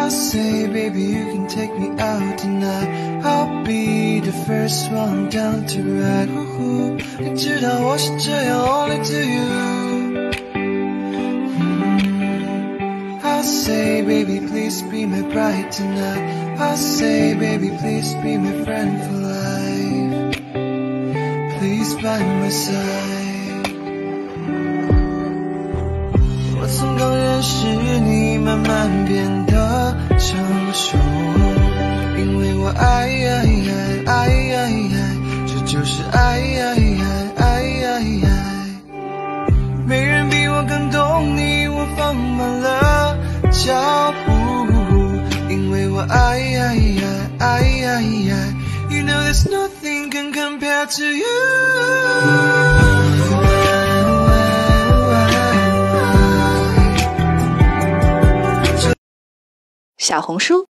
I'll say, baby, you can take me out tonight. I'll be the first one down to ride. 你知道我是这样 only to you. I'll say, baby, please be my bride tonight. I'll say, baby, please be my friend for life. Please by my side. 我从刚认识你慢慢变得成熟，因为我爱，这就是爱，没人比我更懂你，我放慢了脚步，因为我爱，You know there's nothing can compare to you. 小红书